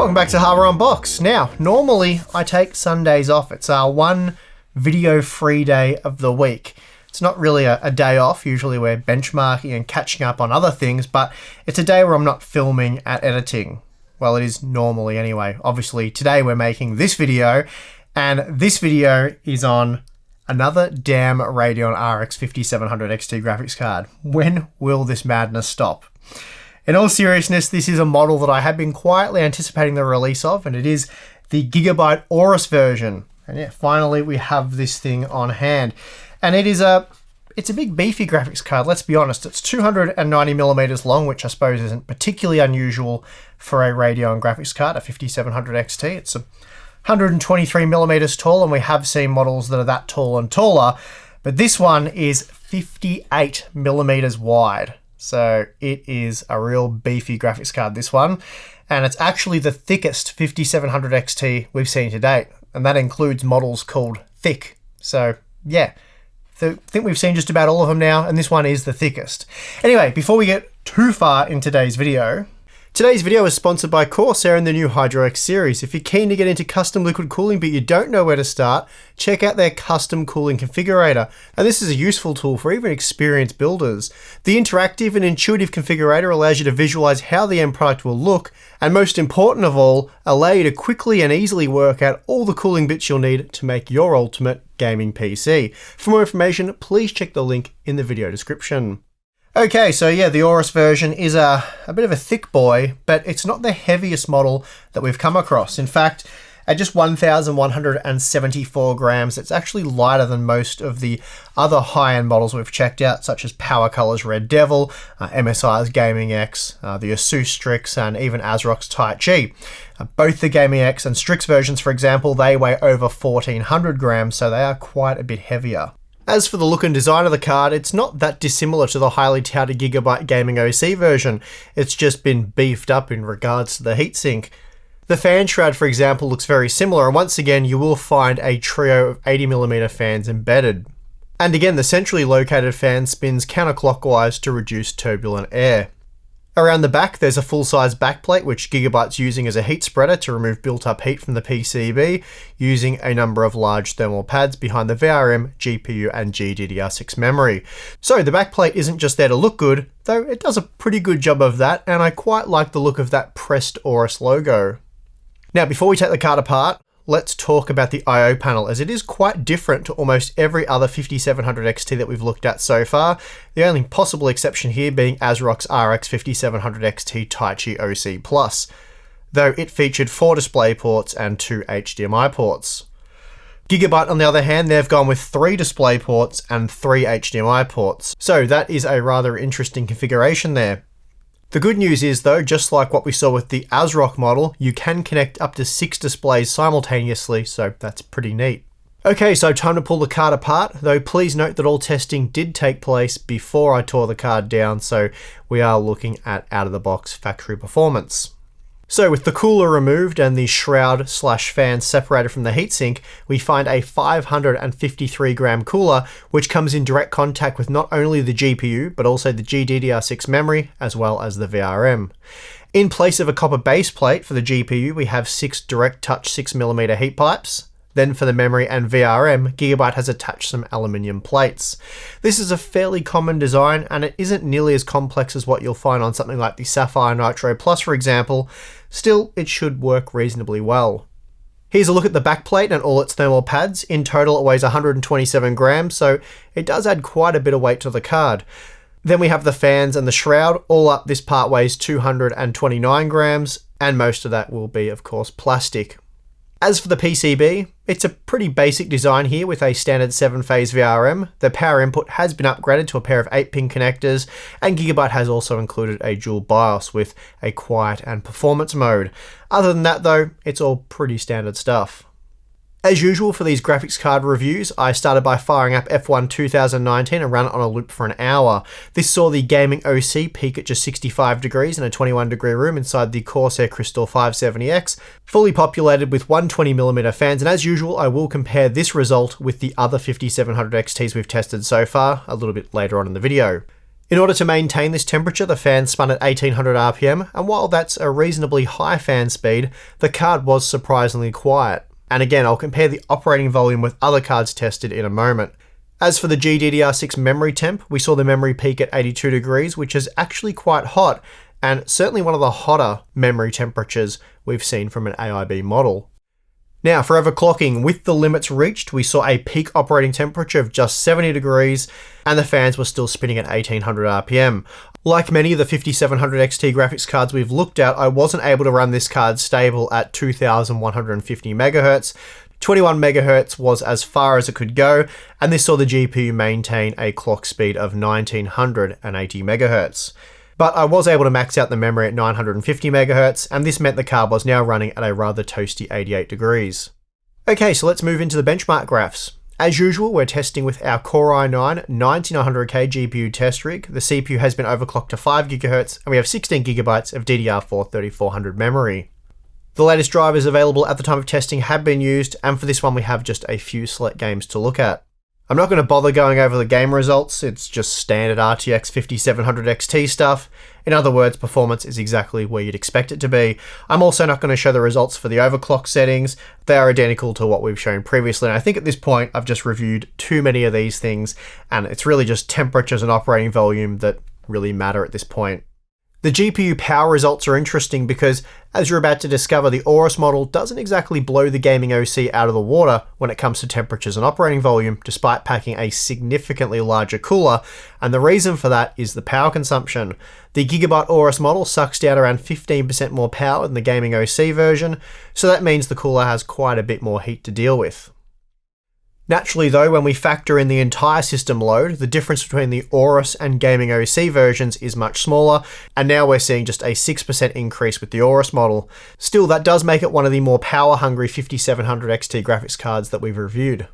Welcome back to Harbour Unboxed. Now, normally I take Sundays off. It's our one video-free day of the week. It's not really a day off. Usually we're benchmarking and catching up on other things, but it's a day where I'm not filming and editing. Well, it is normally anyway. Obviously, today we're making this video, and this video is on another damn Radeon RX 5700 XT graphics card. When will this madness stop? In all seriousness, this is a model that I have been quietly anticipating the release of, and it is the Gigabyte Aorus version. And yeah, finally we have this thing on hand. And it's a big beefy graphics card, let's be honest. It's 290mm long, which I suppose isn't particularly unusual for a Radeon graphics card, a 5700 XT. It's 123mm tall, and we have seen models that are that tall and taller, but this one is 58mm wide. So it is a real beefy graphics card, this one. And it's actually the thickest 5700 XT we've seen to date. And that includes models called thick. So yeah, I think we've seen just about all of them now, and this one is the thickest. Anyway, before we get too far in today's video is sponsored by Corsair and the new Hydro X series. If you're keen to get into custom liquid cooling but you don't know where to start, check out their custom cooling configurator. And this is a useful tool for even experienced builders. The interactive and intuitive configurator allows you to visualize how the end product will look, and most important of all, allow you to quickly and easily work out all the cooling bits you'll need to make your ultimate gaming PC. For more information, please check the link in the video description. Okay, so yeah, the Aorus version is a bit of a thick boy, but it's not the heaviest model that we've come across. In fact, at just 1,174 grams, it's actually lighter than most of the other high-end models we've checked out, such as PowerColor's Red Devil, MSI's Gaming X, the Asus Strix, and even ASRock's Taichi. Both the Gaming X and Strix versions, for example, they weigh over 1,400 grams, so they are quite a bit heavier. As for the look and design of the card, it's not that dissimilar to the highly touted Gigabyte Gaming OC version. It's just been beefed up in regards to the heatsink. The fan shroud, for example, looks very similar, and once again you will find a trio of 80mm fans embedded. And again, the centrally located fan spins counterclockwise to reduce turbulent air. Around the back, there's a full-size backplate which Gigabyte's using as a heat spreader to remove built-up heat from the PCB, using a number of large thermal pads behind the VRM, GPU, and GDDR6 memory. So the backplate isn't just there to look good, though it does a pretty good job of that, and I quite like the look of that pressed Aorus logo. Now, before we take the card apart, let's talk about the I/O panel, as it is quite different to almost every other 5700 XT that we've looked at so far, the only possible exception here being ASRock's RX 5700 XT Taichi OC+, though it featured 4 display ports and 2 HDMI ports. Gigabyte, on the other hand, they've gone with 3 display ports and 3 HDMI ports, so that is a rather interesting configuration there. The good news is though, just like what we saw with the ASRock model, you can connect up to 6 displays simultaneously, so that's pretty neat. Okay, so time to pull the card apart, though please note that all testing did take place before I tore the card down, so we are looking at out-of-the-box factory performance. So with the cooler removed and the shroud/fan separated from the heatsink, we find a 553 gram cooler, which comes in direct contact with not only the GPU, but also the GDDR6 memory, as well as the VRM. In place of a copper base plate for the GPU, we have 6 direct touch 6mm heat pipes. Then for the memory and VRM, Gigabyte has attached some aluminium plates. This is a fairly common design, and it isn't nearly as complex as what you'll find on something like the Sapphire Nitro Plus, for example. Still, it should work reasonably well. Here's a look at the backplate and all its thermal pads. In total, it weighs 127 grams, so it does add quite a bit of weight to the card. Then we have the fans and the shroud. All up, this part weighs 229 grams, and most of that will be, of course, plastic. As for the PCB, it's a pretty basic design here with a standard 7-phase VRM. The power input has been upgraded to a pair of 8-pin connectors, and Gigabyte has also included a dual BIOS with a quiet and performance mode. Other than that though, it's all pretty standard stuff. As usual for these graphics card reviews, I started by firing up F1 2019 and ran it on a loop for an hour. This saw the Gaming OC peak at just 65 degrees in a 21 degree room inside the Corsair Crystal 570X, fully populated with 120mm fans, and as usual I will compare this result with the other 5700 XTs we've tested so far a little bit later on in the video. In order to maintain this temperature, the fan spun at 1800 RPM, and while that's a reasonably high fan speed, the card was surprisingly quiet. And again, I'll compare the operating volume with other cards tested in a moment. As for the GDDR6 memory temp, we saw the memory peak at 82 degrees, which is actually quite hot, and certainly one of the hotter memory temperatures we've seen from an AIB model. Now, for overclocking, with the limits reached, we saw a peak operating temperature of just 70 degrees, and the fans were still spinning at 1800 RPM. Like many of the 5700 XT graphics cards we've looked at, I wasn't able to run this card stable at 2150 MHz. 21 MHz was as far as it could go, and this saw the GPU maintain a clock speed of 1980 MHz. But I was able to max out the memory at 950 MHz, and this meant the card was now running at a rather toasty 88 degrees. Okay, so let's move into the benchmark graphs. As usual, we're testing with our Core i9 9900K GPU test rig. The CPU has been overclocked to 5 GHz, and we have 16 GB of DDR4 3400 memory. The latest drivers available at the time of testing have been used, and for this one we have just a few select games to look at. I'm not going to bother going over the game results, it's just standard RTX 5700 XT stuff. In other words, performance is exactly where you'd expect it to be. I'm also not going to show the results for the overclock settings. They are identical to what we've shown previously, and I think at this point I've just reviewed too many of these things, and it's really just temperatures and operating volume that really matter at this point. The GPU power results are interesting because, as you're about to discover, the Aorus model doesn't exactly blow the gaming OC out of the water when it comes to temperatures and operating volume, despite packing a significantly larger cooler, and the reason for that is the power consumption. The Gigabyte Aorus model sucks down around 15% more power than the gaming OC version, so that means the cooler has quite a bit more heat to deal with. Naturally though, when we factor in the entire system load, the difference between the Aorus and gaming OC versions is much smaller, and now we're seeing just a 6% increase with the Aorus model. Still, that does make it one of the more power-hungry 5700 XT graphics cards that we've reviewed.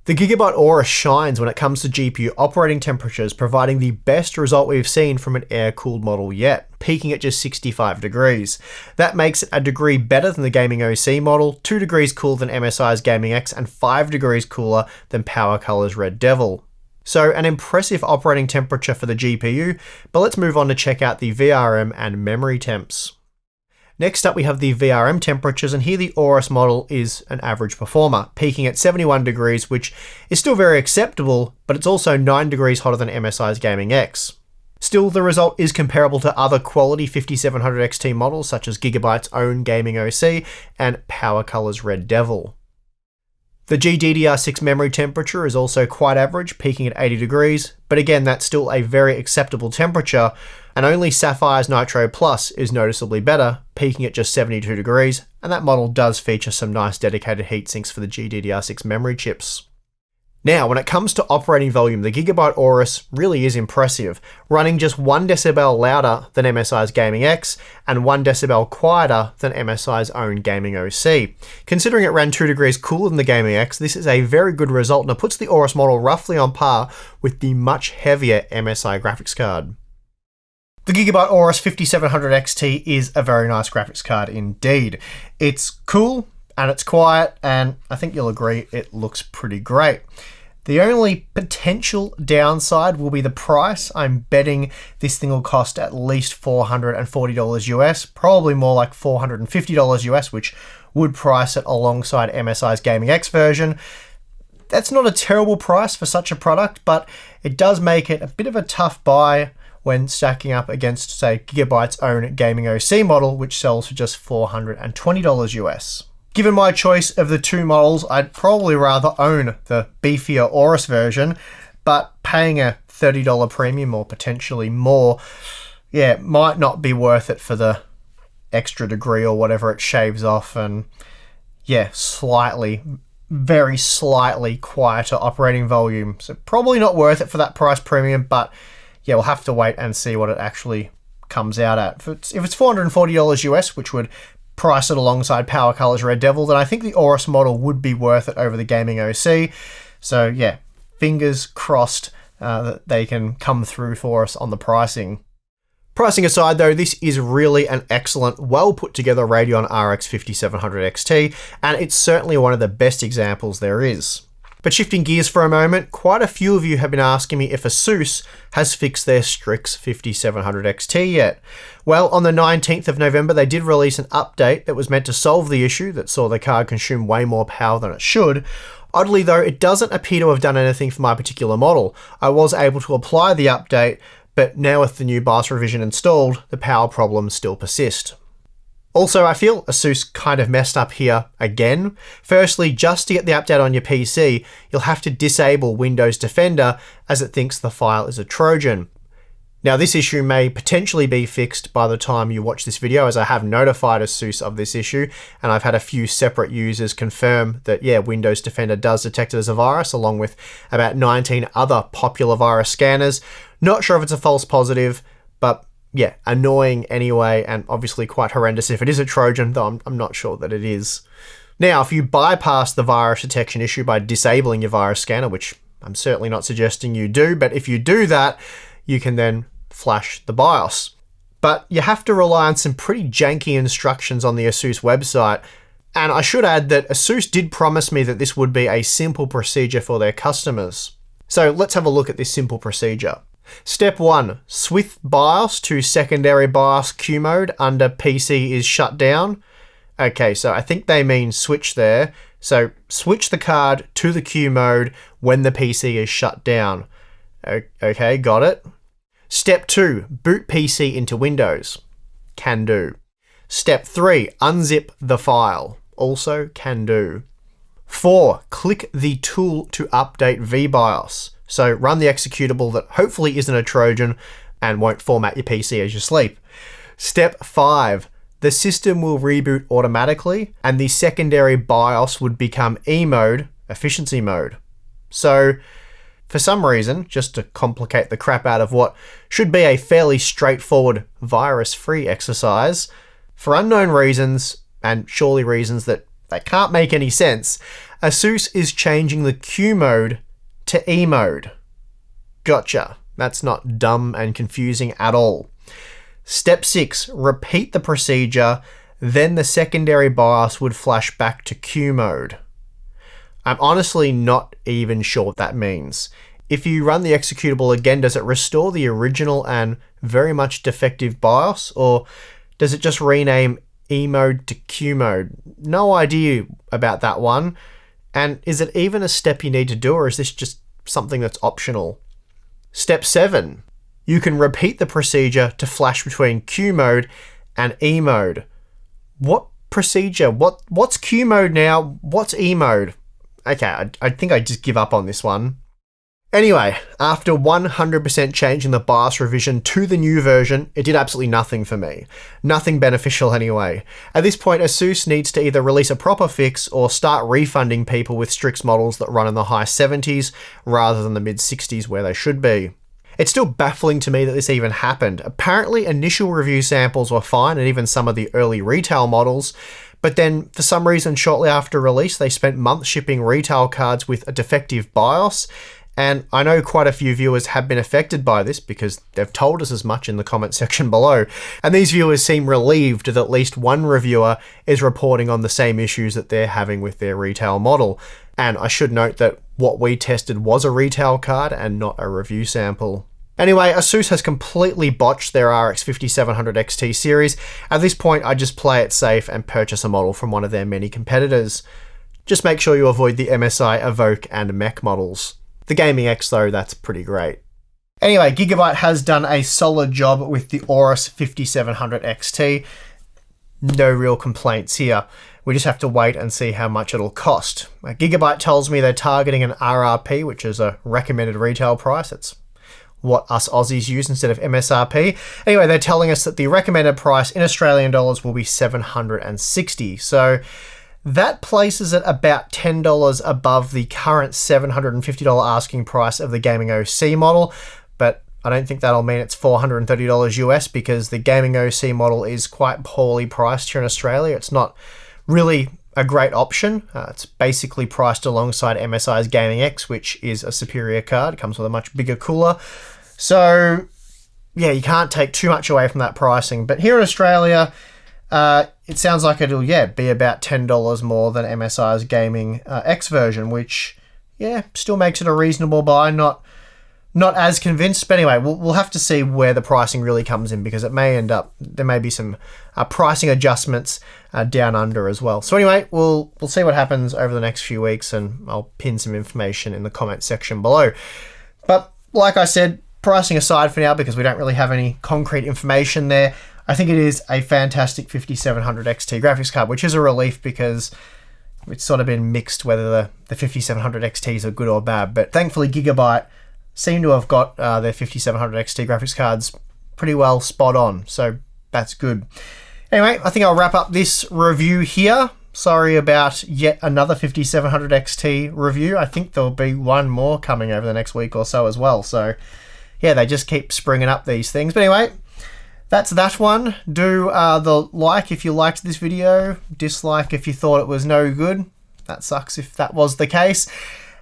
The Gigabyte Aorus shines when it comes to GPU operating temperatures, providing the best result we've seen from an air-cooled model yet, peaking at just 65 degrees. That makes it a degree better than the gaming OC model, 2 degrees cooler than MSI's Gaming X, and 5 degrees cooler than PowerColor's Red Devil. So an impressive operating temperature for the GPU, but let's move on to check out the VRM and memory temps. Next up we have the VRM temperatures, and here the Aorus model is an average performer, peaking at 71 degrees, which is still very acceptable, but it's also 9 degrees hotter than MSI's Gaming X. Still, the result is comparable to other quality 5700 XT models such as Gigabyte's own Gaming OC and PowerColor's Red Devil. The GDDR6 memory temperature is also quite average, peaking at 80 degrees, but again that's still a very acceptable temperature, and only Sapphire's Nitro Plus is noticeably better, peaking at just 72 degrees, and that model does feature some nice dedicated heatsinks for the GDDR6 memory chips. Now, when it comes to operating volume, the Gigabyte Aorus really is impressive, running just 1 decibel louder than MSI's Gaming X and 1 decibel quieter than MSI's own Gaming OC. Considering it ran 2 degrees cooler than the Gaming X, this is a very good result, and it puts the Aorus model roughly on par with the much heavier MSI graphics card. The Gigabyte Aorus 5700 XT is a very nice graphics card indeed. It's cool, and it's quiet, and I think you'll agree it looks pretty great. The only potential downside will be the price. I'm betting this thing will cost at least $440 US, probably more like $450 US, which would price it alongside MSI's Gaming X version. That's not a terrible price for such a product, but it does make it a bit of a tough buy when stacking up against, say, Gigabyte's own Gaming OC model, which sells for just $420 US. Given my choice of the two models, I'd probably rather own the beefier Aorus version, but paying a $30 premium or potentially more, might not be worth it for the extra degree or whatever it shaves off, and very slightly quieter operating volume. So probably not worth it for that price premium, but we'll have to wait and see what it actually comes out at. If it's $440 US, which would price it alongside PowerColor's Red Devil, then I think the Aorus model would be worth it over the Gaming OC. So fingers crossed that they can come through for us on the pricing. Pricing aside though, this is really an excellent, well put together Radeon RX 5700 XT, and it's certainly one of the best examples there is. But shifting gears for a moment, quite a few of you have been asking me if Asus has fixed their Strix 5700 XT yet. Well, on the 19th of November, they did release an update that was meant to solve the issue that saw the card consume way more power than it should. Oddly though, it doesn't appear to have done anything for my particular model. I was able to apply the update, but now with the new BIOS revision installed, the power problems still persist. Also, I feel Asus kind of messed up here again. Firstly, just to get the update on your PC, you'll have to disable Windows Defender as it thinks the file is a Trojan. Now, this issue may potentially be fixed by the time you watch this video, as I have notified Asus of this issue, and I've had a few separate users confirm that, yeah, Windows Defender does detect it as a virus, along with about 19 other popular virus scanners. Not sure if it's a false positive, but yeah, annoying anyway, and obviously quite horrendous if it is a Trojan, though I'm not sure that it is. Now, if you bypass the virus detection issue by disabling your virus scanner, which I'm certainly not suggesting you do, but if you do that, you can then flash the BIOS. But you have to rely on some pretty janky instructions on the Asus website, and I should add that Asus did promise me that this would be a simple procedure for their customers. So let's have a look at this simple procedure. Step 1, switch BIOS to secondary BIOS Q mode under PC is shut down. Okay, so I think they mean switch there. So switch the card to the Q mode when the PC is shut down. Okay, got it. Step 2, boot PC into Windows. Can do. Step 3, unzip the file. Also can do. 4, click the tool to update VBIOS. So run the executable that hopefully isn't a Trojan and won't format your PC as you sleep. Step 5, the system will reboot automatically and the secondary BIOS would become E mode, efficiency mode. So for some reason, just to complicate the crap out of what should be a fairly straightforward virus-free exercise, for unknown reasons, and surely reasons that can't make any sense, Asus is changing the Q mode to E mode. Gotcha. That's not dumb and confusing at all. Step 6, repeat the procedure, then the secondary BIOS would flash back to Q mode. I'm honestly not even sure what that means. If you run the executable again, does it restore the original and very much defective BIOS, or does it just rename E mode to Q mode? No idea about that one. And is it even a step you need to do, or is this just something that's optional? Step 7, you can repeat the procedure to flash between Q mode and E mode. What procedure? What's Q mode now? What's E mode? Okay, I think I just give up on this one. Anyway, after 100% changing the BIOS revision to the new version, it did absolutely nothing for me. Nothing beneficial anyway. At this point, Asus needs to either release a proper fix or start refunding people with Strix models that run in the high 70s rather than the mid 60s where they should be. It's still baffling to me that this even happened. Apparently, initial review samples were fine and even some of the early retail models, but then for some reason shortly after release, they spent months shipping retail cards with a defective BIOS. And I know quite a few viewers have been affected by this because they've told us as much in the comment section below. And these viewers seem relieved that at least one reviewer is reporting on the same issues that they're having with their retail model. And I should note that what we tested was a retail card and not a review sample. Anyway, Asus has completely botched their RX 5700 XT series. At this point, I just play it safe and purchase a model from one of their many competitors. Just make sure you avoid the MSI Evoke and Mech models. The Gaming X though, that's pretty great. Anyway, Gigabyte has done a solid job with the Aorus 5700 XT. No real complaints here. We just have to wait and see how much it'll cost. Gigabyte tells me they're targeting an RRP, which is a recommended retail price. It's what us Aussies use instead of MSRP. Anyway, they're telling us that the recommended price in Australian dollars will be $760. So that places it about $10 above the current $750 asking price of the Gaming OC model, but I don't think that'll mean it's $430 US because the Gaming OC model is quite poorly priced here in Australia. It's not really a great option. It's basically priced alongside MSI's Gaming X, which is a superior card. It comes with a much bigger cooler. So yeah, you can't take too much away from that pricing. But here in Australia, it sounds like it'll, be about $10 more than MSI's Gaming X version, which, yeah, still makes it a reasonable buy. Not as convinced, but anyway, we'll have to see where the pricing really comes in, because it may end up, there may be some pricing adjustments down under as well. So anyway, we'll see what happens over the next few weeks, and I'll pin some information in the comment section below. But like I said, pricing aside for now, because we don't really have any concrete information there, I think it is a fantastic 5700 XT graphics card, which is a relief, because it's sort of been mixed whether the 5700 XTs are good or bad. But thankfully Gigabyte seem to have got their 5700 XT graphics cards pretty well spot on, so that's good. Anyway, I think I'll wrap up this review here. Sorry about yet another 5700 XT review. I think there'll be one more coming over the next week or so as well. So yeah, they just keep springing up these things. But anyway, that's that one. Do the like if you liked this video, dislike if you thought it was no good. That sucks if that was the case.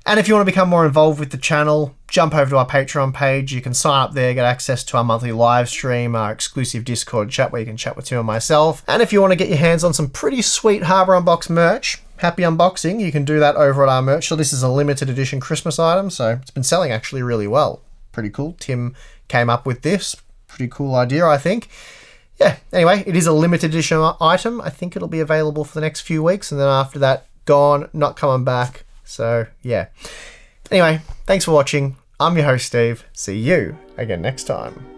And if you want to become more involved with the channel, jump over to our Patreon page. You can sign up there, get access to our monthly live stream, our exclusive Discord chat where you can chat with Tim and myself. And if you want to get your hands on some pretty sweet Harbour Unboxed merch, happy unboxing, you can do that over at our merch. So this is a limited edition Christmas item, so it's been selling actually really well. Pretty cool. Tim came up with this. Pretty cool idea, I think. Yeah, anyway, it is a limited edition item. I think it'll be available for the next few weeks, and then after that, gone, not coming back. So yeah. Anyway, thanks for watching. I'm your host, Steve. See you again next time.